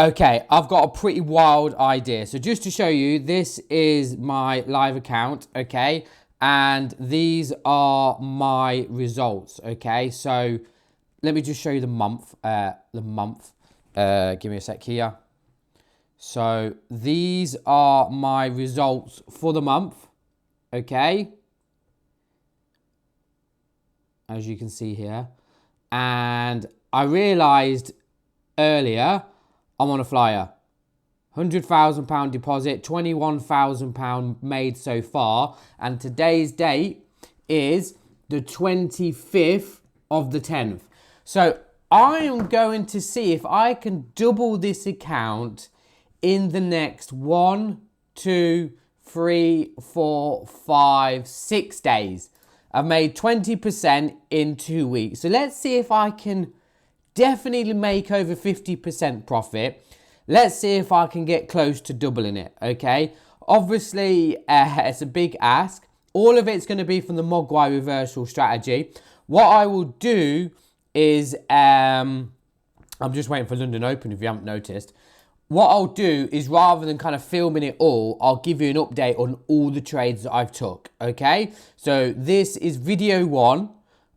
Okay, I've got a pretty wild idea. So just to show you, this is my live account, okay? And these are my results, okay? So let me just show you the month. Give me a sec here. So these are my results for the month, okay? As you can see here. And I realized earlier I'm on a flyer. £100,000 deposit, £21,000 made so far. And today's date is the 25th of the 10th. So I am going to see if I can double this account in the next 1, 2, 3, 4, 5, 6 days. I've made 20% in 2 weeks. So let's see if I can definitely make over 50% profit. Let's see if I can get close to doubling it, okay? Obviously, it's a big ask. All of it's going to be from the Mogwai reversal strategy. What I will do is, I'm just waiting for London Open if you haven't noticed. What I'll do is rather than kind of filming it all, I'll give you an update on all the trades that I've took, okay? So this is video 1,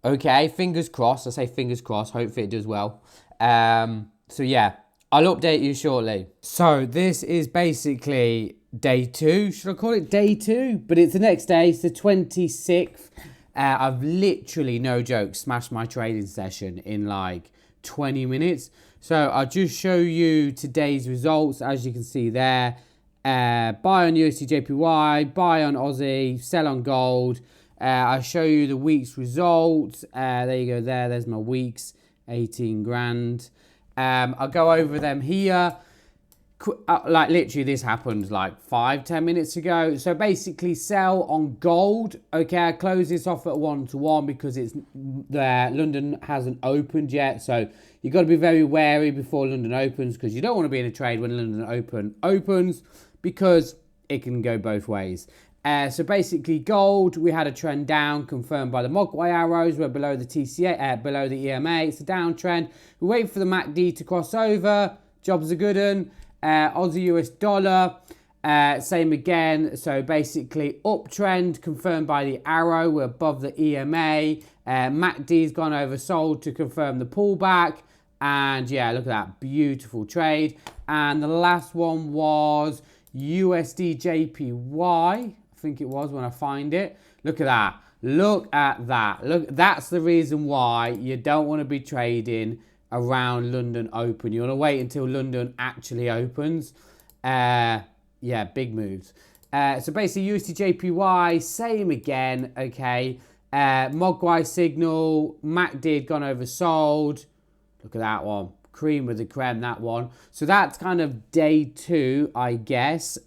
okay? Fingers crossed. I say fingers crossed. Hopefully it does well. So yeah, I'll update you shortly. So this is basically day 2. Should I call it day 2? But it's the next day. It's the 26th. I've literally, no joke, smashed my trading session in like 20 minutes. So I'll just show you today's results. As you can see there, buy on USD/JPY, buy on Aussie, sell on gold. I'll show you the week's results. There you go there. There's my weeks, 18 grand. I'll go over them here. Like literally this happened like 5-10 minutes ago. So basically sell on gold. Okay, I close this off at 1-to-1 because it's there. London hasn't opened yet. So you've got to be very wary before London opens because you don't want to be in a trade when London opens because it can go both ways. So basically gold, we had a trend down confirmed by the Mogwai arrows. We're below the TCA, below the EMA. It's a downtrend. We wait for the MACD to cross over. Jobs are good. Aussie US dollar, same again. So basically uptrend confirmed by the arrow. We're above the EMA. MACD's gone oversold to confirm the pullback. And yeah, look at that. Beautiful trade. And the last one was USD/JPY. I think it was when I find it. Look at that. Look at that. Look, that's the reason why you don't want to be trading around London Open. You want to wait until London actually opens. Yeah, big moves. So basically USD/JPY, same again, okay. Mogwai signal, MACD had gone oversold. Look at that one. Cream with the creme, that one. So that's kind of day 2, I guess.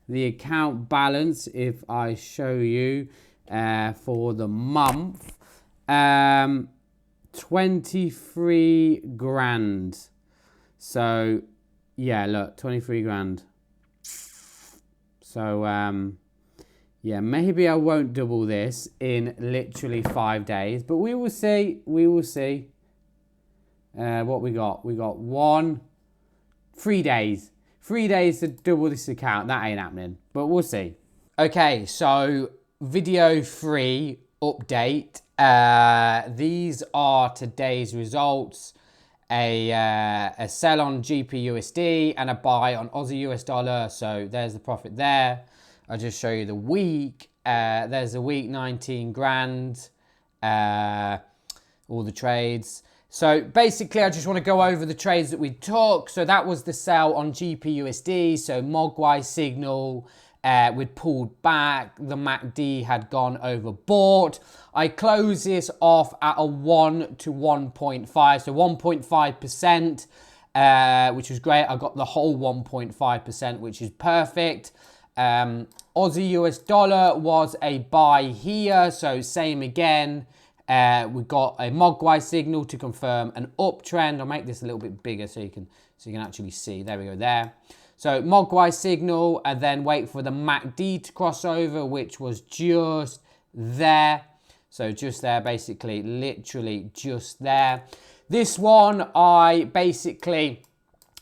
The account balance, if I show you for the month, 23 grand. So yeah, look, 23 grand. So yeah, maybe I won't double this in literally 5 days, but we will see. We will see. What we got? We got 3 days. 3 days to double this account. That ain't happening, but we'll see. Okay, so video 3 update. These are today's results. A sell on GPUSD and a buy on Aussie US dollar. So there's the profit there. I'll just show you the week. There's the week, 19 grand. All the trades. So basically, I just want to go over the trades that we took. So that was the sell on GPUSD. So Mogwai signal, we'd pulled back. The MACD had gone overbought. I closed this off at a 1 to 1.5. So 1.5%, which was great. I got the whole 1.5%, which is perfect. Aussie US dollar was a buy here. So same again. We got a Mogwai signal to confirm an uptrend. I'll make this a little bit bigger so you can actually see. There we go there. So Mogwai signal and then wait for the MACD to cross over, which was just there. So just there, basically, literally just there. This one, I basically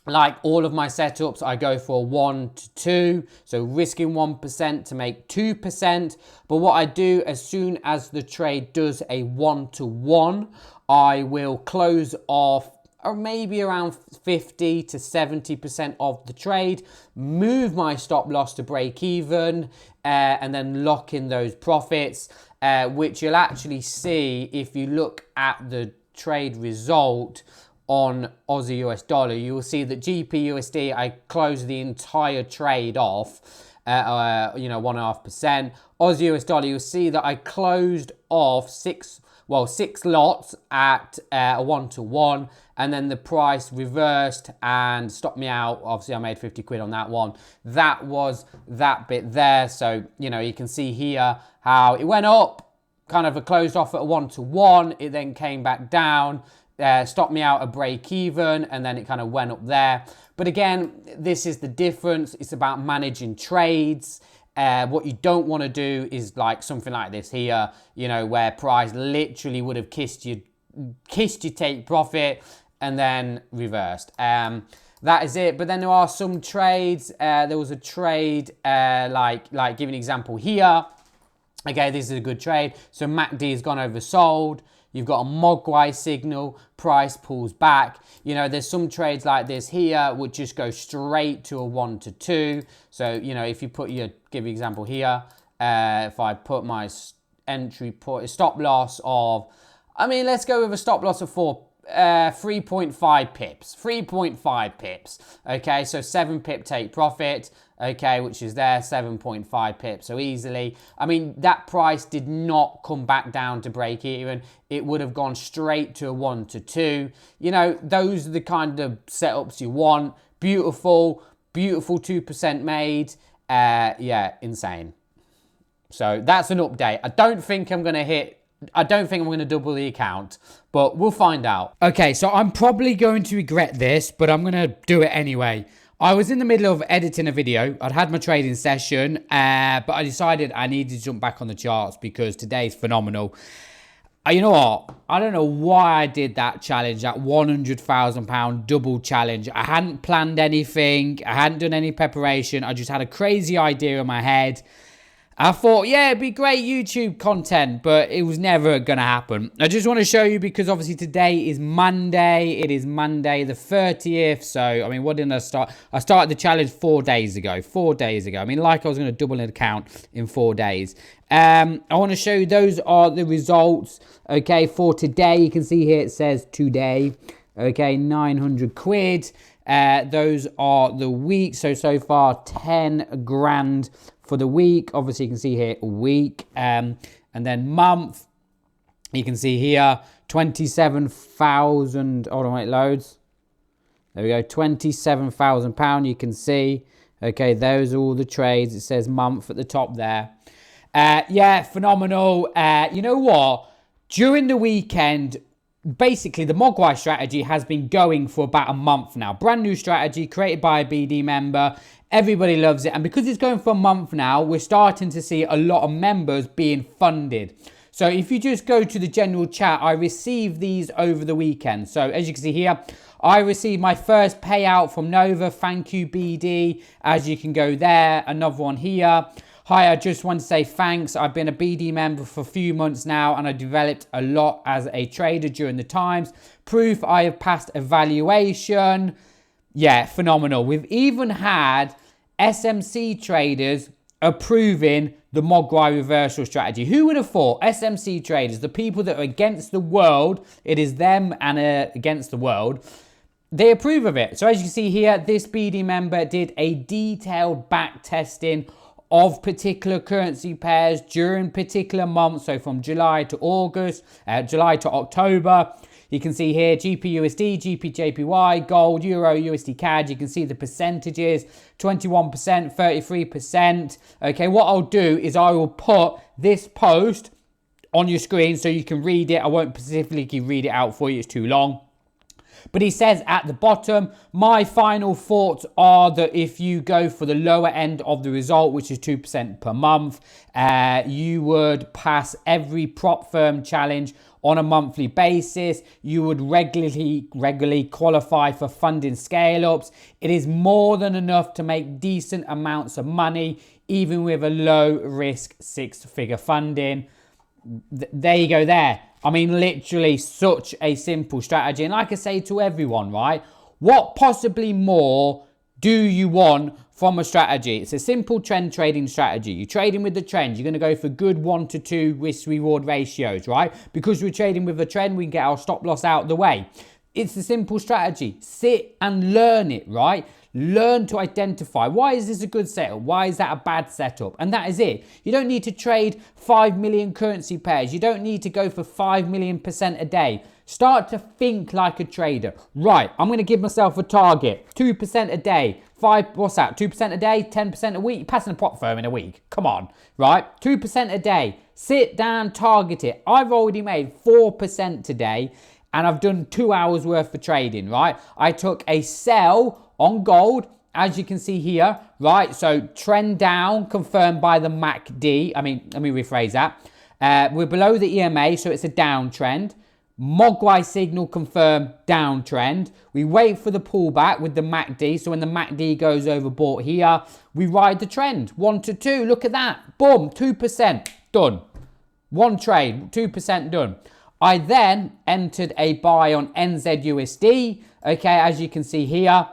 like all of my setups, I go for 1 to 2, so risking 1% to make 2%. But what I do, as soon as the trade does a 1 to 1, I will close off or maybe around 50 to 70% of the trade, move my stop loss to break even, and then lock in those profits, which you'll actually see if you look at the trade result on Aussie US dollar. You will see that GPUSD, I closed the entire trade off at 1.5%. Aussie US dollar, you'll see that I closed off six lots at a 1 to 1, and then the price reversed and stopped me out. Obviously, I made 50 quid on that one. That was that bit there. So, you can see here how it went up, kind of closed off at a 1 to 1. It then came back down, stopped me out at break even, and then it kind of went up there. But again, this is the difference. It's about managing trades. What you don't want to do is like something like this here, where price literally would have kissed you take profit and then reversed. That is it. But then there are some trades. There was a trade, like give an example here. Okay, this is a good trade. So MACD has gone oversold. You've got a Mogwai signal, price pulls back. There's some trades like this here would just go straight to a 1 to 2. So, if you put give an example here, if I put my stop loss of, let's go with a stop loss of 3.5 pips. 3.5 pips. Okay, so 7 pip take profit. Okay, which is there, 7.5 pips. So easily, that price did not come back down to break even. It would have gone straight to a 1 to 2. Those are the kind of setups you want. Beautiful 2% made. Yeah, insane. So that's an update. I don't think I'm going to double the account, but we'll find out. Okay, so I'm probably going to regret this, but I'm going to do it anyway. I was in the middle of editing a video. I'd had my trading session, but I decided I needed to jump back on the charts because today's phenomenal. You know what? I don't know why I did that challenge, that £100,000 double challenge. I hadn't planned anything. I hadn't done any preparation. I just had a crazy idea in my head. I thought, yeah, it'd be great YouTube content, but it was never going to happen. I just want to show you because obviously today is Monday. It is Monday the 30th. So, what didn't I start? I started the challenge 4 days ago. 4 days ago. Like I was going to double an account in 4 days. I want to show you those are the results. Okay, for today, you can see here it says today. Okay, 900 quid. Those are the week. So far, 10 grand. For the week, obviously you can see here week, and then month, you can see here 27,000. Hold on, wait, loads. There we go, £27,000. You can see. Okay, those are all the trades. It says month at the top there. Yeah, phenomenal. You know what? During the weekend, basically the Mogwai strategy has been going for about a month now. Brand new strategy created by a BD member. Everybody loves it. And because it's going for a month now, we're starting to see a lot of members being funded. So if you just go to the general chat, I received these over the weekend. So as you can see here, I received my first payout from Nova. Thank you, BD. As you can go there, another one here. Hi, I just want to say thanks. I've been a BD member for a few months now and I developed a lot as a trader during the times. Proof I have passed evaluation. Yeah, phenomenal. We've even had SMC traders approving the Mogwai reversal strategy. Who would have thought? SMC traders, the people that are against the world, it is them and against the world, they approve of it. So as you can see here, this BD member did a detailed back testing of particular currency pairs during particular months. So from July to August, July to October. You can see here GPUSD, GPJPY, gold, euro, USD CAD. You can see the percentages, 21%, 33%. Okay, what I'll do is I will put this post on your screen so you can read it. I won't specifically read it out for you, it's too long. But he says at the bottom, my final thoughts are that if you go for the lower end of the result, which is 2% per month, you would pass every prop firm challenge on a monthly basis. You would regularly qualify for funding scale-ups. It is more than enough to make decent amounts of money, even with a low-risk six-figure funding. There you go there. I mean, literally such a simple strategy. And like I say to everyone, right, what possibly more do you want from a strategy? It's a simple trend trading strategy. You're trading with the trend. You're going to go for good 1 to 2 risk reward ratios, right? Because we're trading with the trend, we can get our stop loss out of the way. It's a simple strategy. Sit and learn it, right? Learn to identify, why is this a good setup? Why is that a bad setup? And that is it. You don't need to trade 5 million currency pairs. You don't need to go for 5 million% a day. Start to think like a trader. Right, I'm going to give myself a target. 2% a day. What's that? 2% a day, 10% a week. You're passing a prop firm in a week. Come on, right? 2% a day. Sit down, target it. I've already made 4% today, and I've done 2 hours worth of trading, right? I took a sell on gold, as you can see here, right? So trend down confirmed by the MACD. Let me rephrase that. We're below the EMA, so it's a downtrend. Mogwai signal confirmed downtrend. We wait for the pullback with the MACD. So when the MACD goes overbought here, we ride the trend. 1 to 2, look at that. Boom, 2%, done. One trade, 2% done. I then entered a buy on NZUSD, okay, as you can see here.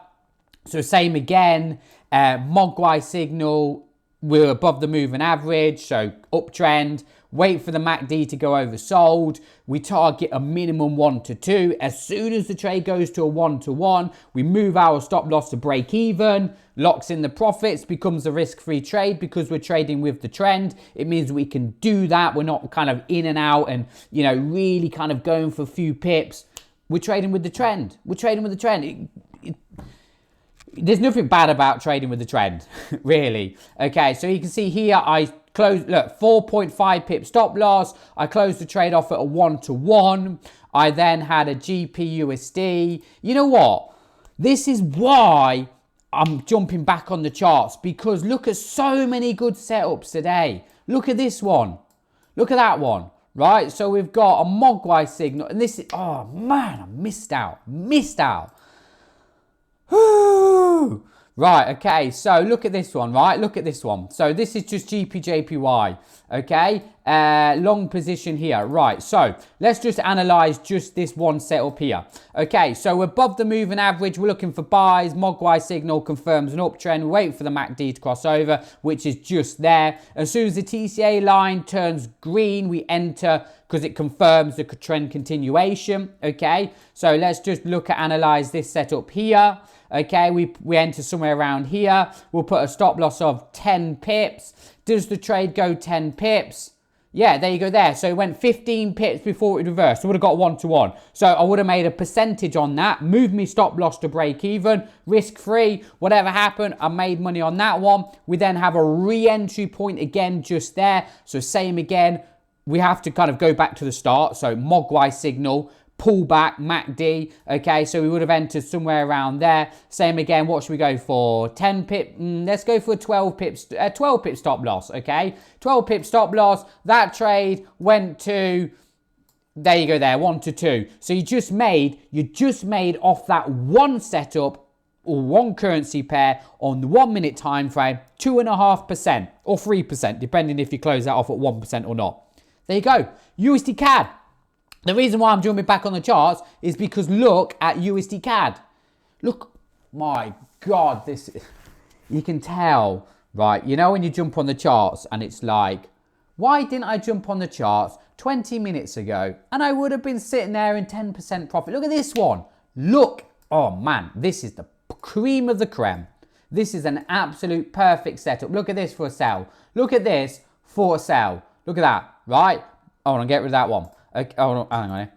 So same again, Mogwai signal, we're above the moving average, so uptrend. Wait for the MACD to go oversold. We target a minimum 1 to 2. As soon as the trade goes to a 1 to 1, we move our stop loss to break even, locks in the profits, becomes a risk-free trade because we're trading with the trend. It means we can do that. We're not kind of in and out and, you know, really kind of going for a few pips. We're trading with the trend. We're trading with the trend. There's nothing bad about trading with the trend, really. Okay, so you can see here, I closed, look, 4.5 pip stop loss. I closed the trade off at a 1 to 1. I then had a GPUSD. You know what? This is why I'm jumping back on the charts, because look at so many good setups today. Look at this one. Look at that one, right? So we've got a Mogwai signal, and this is, oh man, I missed out. Right, okay, so look at this one, right? Look at this one. So this is just GPJPY, okay? Long position here, right? So let's just analyze just this one setup here. Okay, so above the moving average, we're looking for buys. Mogwai signal confirms an uptrend. Wait for the MACD to cross over, which is just there. As soon as the TCA line turns green, we enter because it confirms the trend continuation, okay? So let's just look at analyze this setup here. Okay, we enter somewhere around here. We'll put a stop loss of 10 pips. Does the trade go 10 pips? Yeah, there you go there. So it went 15 pips before it reversed. So I would have got 1 to 1. So I would have made a percentage on that. Moved me stop loss to break even. Risk free. Whatever happened, I made money on that one. We then have a re-entry point again just there. So same again. We have to kind of go back to the start. So Mogwai signal. Pullback, MACD, okay, so we would have entered somewhere around there. Same again, what should we go for? 10 pip, let's go for a 12 pip stop loss, okay? 12 pip stop loss, that trade went to, there you go there, 1 to 2. So you just made off that one setup or one currency pair on the 1 minute time frame, 2.5% or 3%, depending if you close that off at 1% or not. There you go, USD CAD. The reason why I'm jumping back on the charts is because look at USD CAD. Look, my God, this, you can tell, right? You know when you jump on the charts and it's like, why didn't I jump on the charts 20 minutes ago and I would have been sitting there in 10% profit? Look at this one. Look, oh man, this is the cream of the creme. This is an absolute perfect setup. Look at this for a sell. Look at this for a sell. Look at that, right? I want to get rid of that one. Okay, oh, hang on.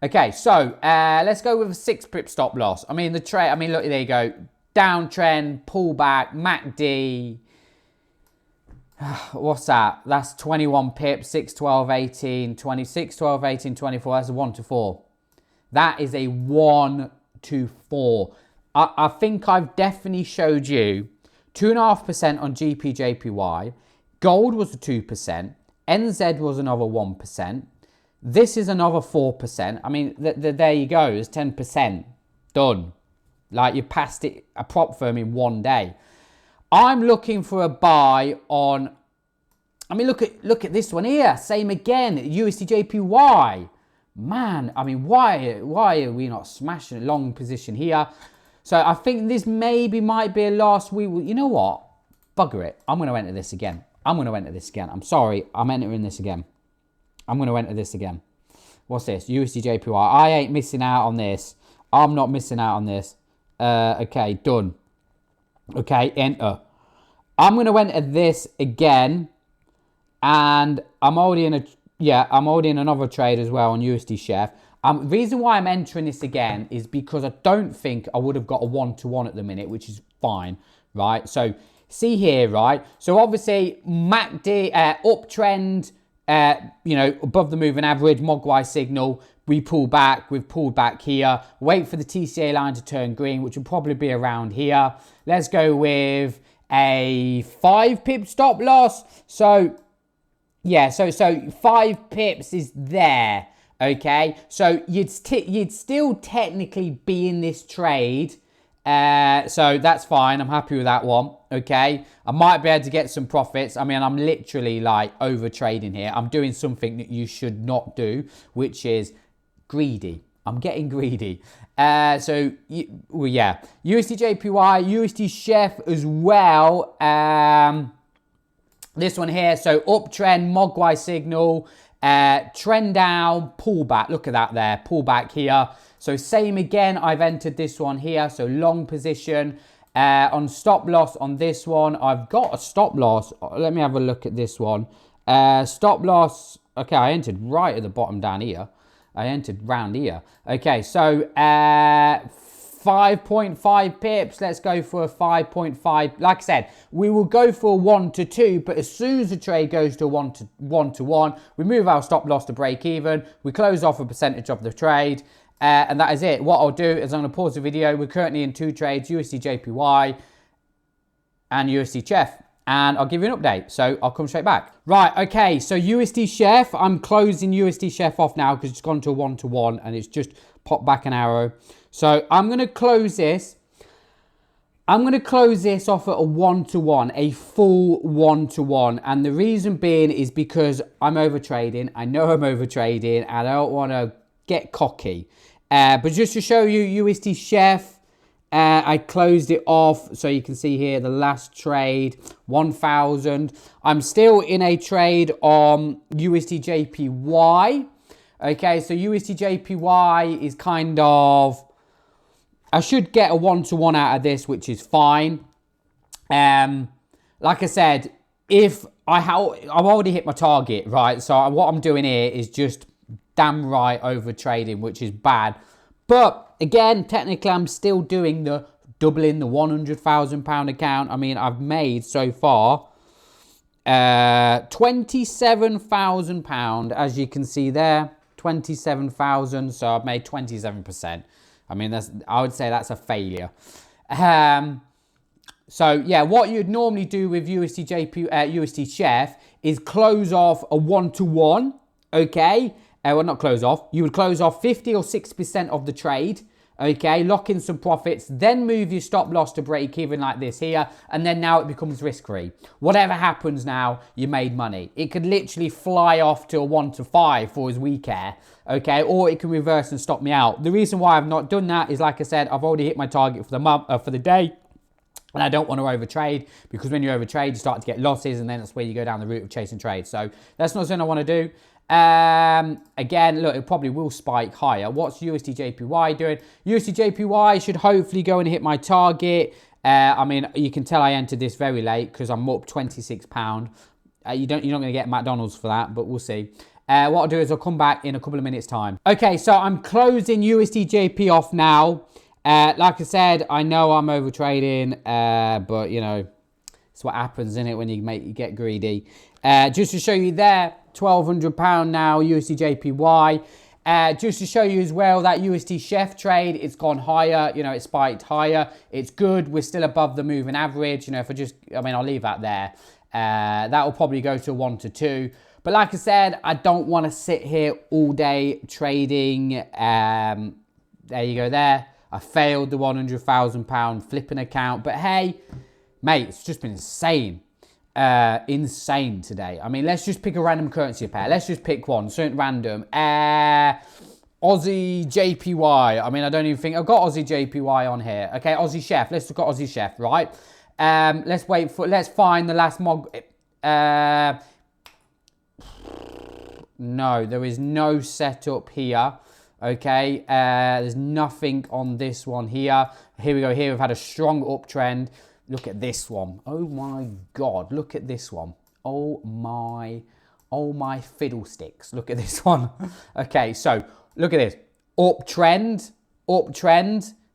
Okay, so let's go with a 6 pip stop loss. I mean, the trade, look, there you go. Downtrend, pullback, MACD. What's that? That's 21 pips, 6, 12, 18, 26, 12, 18, 24. That's a 1 to 4. That is a 1 124. I think I've definitely showed you 2.5% on GPJPY. Gold was a 2%. NZ was another 1%. This is another 4%. I mean, there you go. It's 10%. Done. Like, you passed it, a prop firm in one day. I'm looking for a buy on... I mean, look at this one here. Same again. USDJPY. Man, I mean, why are we not smashing a long position here? So I think this maybe might be a last week. You know what? Bugger it. I'm going to enter this again. I'm sorry. I'm entering this again. I'm going to enter this again. What's this? USDJPY. I ain't missing out on this. I'm not missing out on this. Okay, done. Okay, enter. I'm going to enter this again. And I'm already in another trade as well on USD Chef. The reason why I'm entering this again is because I don't think I would have got a 1-to-1 at the minute, which is fine, right? So see here, right? So obviously MACD uptrend, above the moving average, Mogwai signal. We pull back. We've pulled back here. Wait for the TCA line to turn green, which will probably be around here. Let's go with a 5 pip stop loss. So yeah, so 5 pips is there, okay? So you'd still technically be in this trade. So that's fine. I'm happy with that one, okay? I might be able to get some profits. I mean, I'm literally like over trading here. I'm doing something that you should not do, which is greedy. I'm getting greedy. Yeah. USDJPY, USD Chef as well. This one here, so uptrend, Mogwai signal, trend down, pullback. Look at that there, pullback here. So same again, I've entered this one here, so long position. On stop loss on this one, I've got a stop loss. Let me have a look at this one. Stop loss, okay, I entered right at the bottom down here. I entered round here. Okay, so 5.5 pips. Let's go for a 5.5. Like I said, we will go for a 1-to-2, but as soon as the trade goes to a 1-to-1, we move our stop loss to break even. We close off a percentage of the trade, and that is it. What I'll do is I'm going to pause the video. We're currently in 2 trades, USDJPY and USD Chef, and I'll give you an update. So I'll come straight back. Right, okay, so USD Chef, I'm closing USD Chef off now because it's gone to a 1-to-1 and it's just popped back an arrow. So I'm going to close this. I'm going to close this off at a 1-to-1, a full 1-to-1. And the reason being is because I'm overtrading. I know I'm overtrading and I don't want to get cocky. But just to show you USD Chef, I closed it off. So you can see here the last trade, 1,000. I'm still in a trade on USDJPY. Okay, so USDJPY is kind of... I should get a 1-to-1 out of this, which is fine. Like I said, if I've already hit my target, right? So what I'm doing here is just damn right over trading, which is bad. But again, technically, I'm still doing the doubling the £100,000 account. I mean, I've made so far £27,000, as you can see there. 27,000, so I've made 27%. I mean, I would say that's a failure. So yeah, what you'd normally do with USD Chef is close off a 1-to-1, okay? Well, not close off. You would close off 50 or 60% of the trade, okay? Lock in some profits, then move your stop loss to break even like this here, and then now it becomes risk-free. Whatever happens now, you made money. It could literally fly off to a 1-to-5 for as we care, okay? Or it can reverse and stop me out. The reason why I've not done that is, like I said, I've already hit my target for the month, for the day. And I don't want to overtrade, because when you overtrade, you start to get losses, and then that's where you go down the route of chasing trades. So that's not something I want to do. Again, look, it probably will spike higher. What's USDJPY doing? USDJPY should hopefully go and hit my target. I mean, you can tell I entered this very late because I'm up £26. You're not going to get McDonald's for that, but we'll see. What I'll do is I'll come back in a couple of minutes' time. Okay, so I'm closing USDJP off now. Like I said, I know I'm overtrading, but you know, it's what happens, isn't it, when you get greedy. Just to show you there, £1,200 now, USDJPY. Just to show you as well, that USD Chef trade, it's gone higher, you know, it spiked higher. It's good. We're still above the moving average. You know, if I'll leave that there. That will probably go to 1 to 2. But like I said, I don't want to sit here all day trading. There you go there. I failed the £100,000 flipping account. But hey, mate, it's just been insane. Insane today. I mean, let's just pick a random currency pair. Let's just pick one, something random. Aussie JPY. I mean, I don't even think I've got Aussie JPY on here. Okay, Aussie Chef. Let's look at Aussie Chef, right? Let's find the last mod. No, there is no setup here. Okay, there's nothing on this one here. Here we go. Here we've had a strong uptrend. Look at this one. Oh my God, look at this one. Oh my fiddlesticks. Look at this one. Okay, so look at this. Uptrend.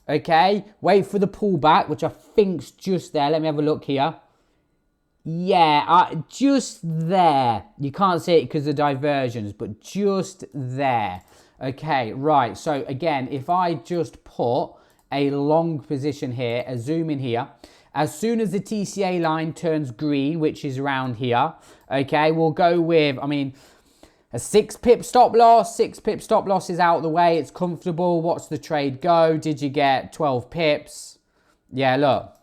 Okay, wait for the pullback, which I think's just there. Let me have a look here. Yeah, just there. You can't see it because of diversions, but just there. Okay, right. So again, if I just put a long position here, a zoom in here, as soon as the TCA line turns green, which is around here, okay, we'll go with, I mean, a 6 pip stop loss. 6 pip stop loss is out of the way. It's comfortable. What's the trade go? Did you get 12 pips? Yeah, look.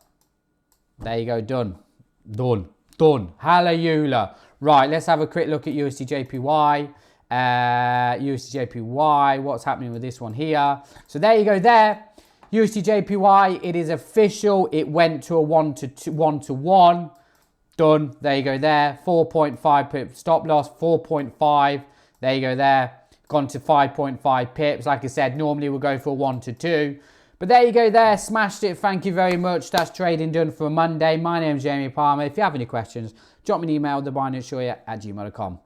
There you go. Done. Hallelujah. Right, let's have a quick look at USD JPY. USD JPY. What's happening with this one here? So there you go there. USD JPY, it is official. It went to a 1 to 1. Done. There you go there. 4.5 pip stop loss. 4.5. There you go there. Gone to 5.5 pips. Like I said, normally we'll go for 1 to 2. But there you go there. Smashed it. Thank you very much. That's trading done for Monday. My name is Jamie Palmer. If you have any questions, drop me an email, thebinarydestroyer@gmail.com.